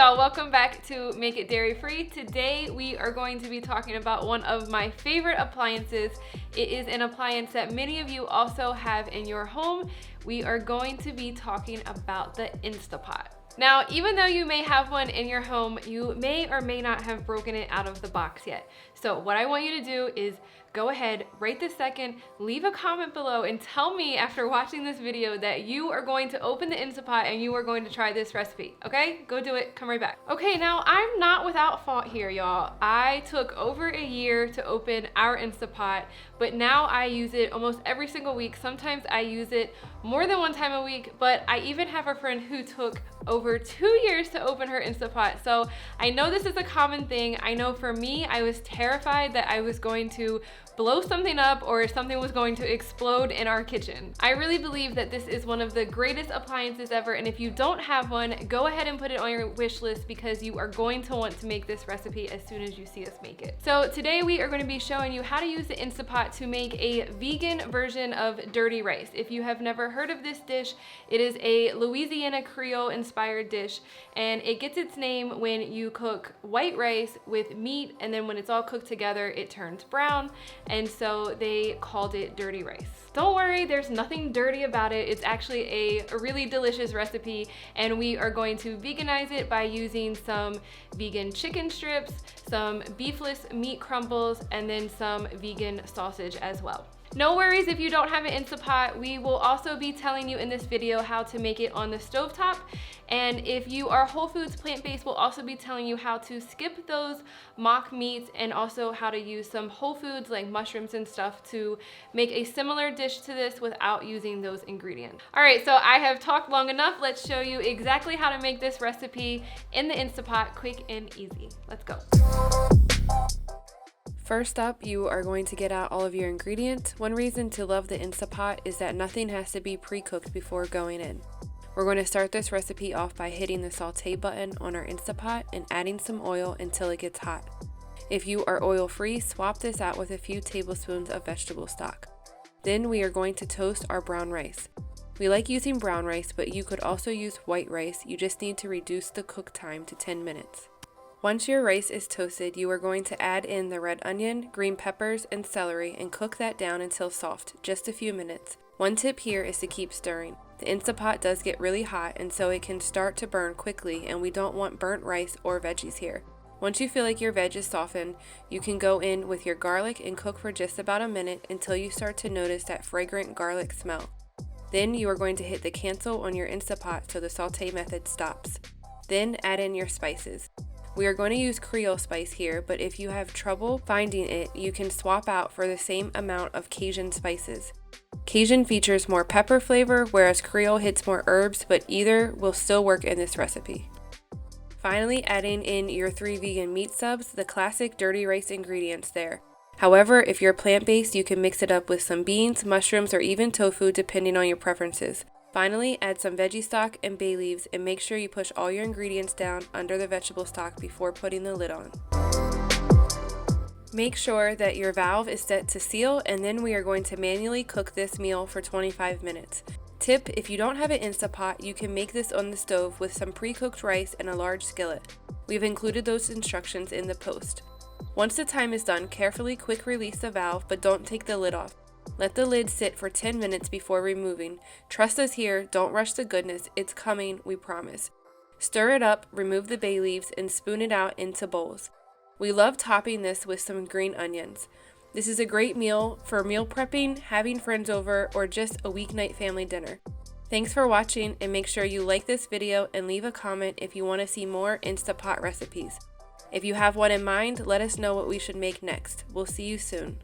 y'all, welcome back to Make It Dairy Free. Today we are going to be talking about one of my favorite appliances. It is an appliance that many of you also have in your home. We are going to be talking about the Instapot. Now, even though you may have one in your home, you may or may not have broken it out of the box yet. So what I want you to do is go ahead, right this second, leave a comment below and tell me after watching this video that you are going to open the Instapot and you are going to try this recipe, okay? Go do it, come right back. Okay, now I'm not without fault here, y'all. I took over a year to open our Instapot, but now I use it almost every single week. Sometimes I use it more than one time a week, but I even have a friend who took over 2 years to open her Instapot. So I know this is a common thing. I know for me, I was terrified that I was going to blow something up or something was going to explode in our kitchen. I really believe that this is one of the greatest appliances ever, and if you don't have one, go ahead and put it on your wish list because you are going to want to make this recipe as soon as you see us make it. So today we are going to be showing you how to use the Instapot to make a vegan version of dirty rice. If you have never heard of this dish, it is a Louisiana Creole inspired dish, and it gets its name when you cook white rice with meat, and then when it's all cooked together, it turns brown. And so they called it dirty rice. Don't worry, there's nothing dirty about it. It's actually a really delicious recipe, and we are going to veganize it by using some vegan chicken strips, some beefless meat crumbles, and then some vegan sausage as well. No worries if you don't have an Instapot. We will also be telling you in this video how to make it on the stovetop. And if you are whole foods plant-based, we'll also be telling you how to skip those mock meats and also how to use some whole foods like mushrooms and stuff to make a similar dish to this without using those ingredients. All right, so I have talked long enough. Let's show you exactly how to make this recipe in the Instapot, quick and easy. Let's go. First up, you are going to get out all of your ingredients. One reason to love the Instapot is that nothing has to be pre-cooked before going in. We're going to start this recipe off by hitting the saute button on our Instapot and adding some oil until it gets hot. If you are oil free, swap this out with a few tablespoons of vegetable stock. Then we are going to toast our brown rice. We like using brown rice, but you could also use white rice. You just need to reduce the cook time to 10 minutes. Once your rice is toasted, you are going to add in the red onion, green peppers, and celery and cook that down until soft, just a few minutes. One tip here is to keep stirring. The Instapot does get really hot, and so it can start to burn quickly, and we don't want burnt rice or veggies here. Once you feel like your veg is softened, you can go in with your garlic and cook for just about a minute until you start to notice that fragrant garlic smell. Then you are going to hit the cancel on your Instapot so the saute method stops. Then add in your spices. We are going to use Creole spice here, but if you have trouble finding it, you can swap out for the same amount of Cajun spices. Cajun features more pepper flavor, whereas Creole hits more herbs, but either will still work in this recipe. Finally, adding in your 3 vegan meat subs, the classic dirty rice ingredients there. However, if you're plant-based, you can mix it up with some beans, mushrooms, or even tofu depending on your preferences. Finally, add some veggie stock and bay leaves and make sure you push all your ingredients down under the vegetable stock before putting the lid on. Make sure that your valve is set to seal, and then we are going to manually cook this meal for 25 minutes. Tip: if you don't have an Instapot, you can make this on the stove with some pre-cooked rice and a large skillet. We've included those instructions in the post. Once the time is done, carefully quick release the valve, but don't take the lid off. Let the lid sit for 10 minutes before removing. Trust us here, don't rush the goodness, it's coming, we promise. Stir it up, remove the bay leaves, and spoon it out into bowls. We love topping this with some green onions. This is a great meal for meal prepping, having friends over, or just a weeknight family dinner. Thanks for watching, and make sure you like this video and leave a comment if you want to see more Instapot recipes. If you have one in mind, let us know what we should make next. We'll see you soon.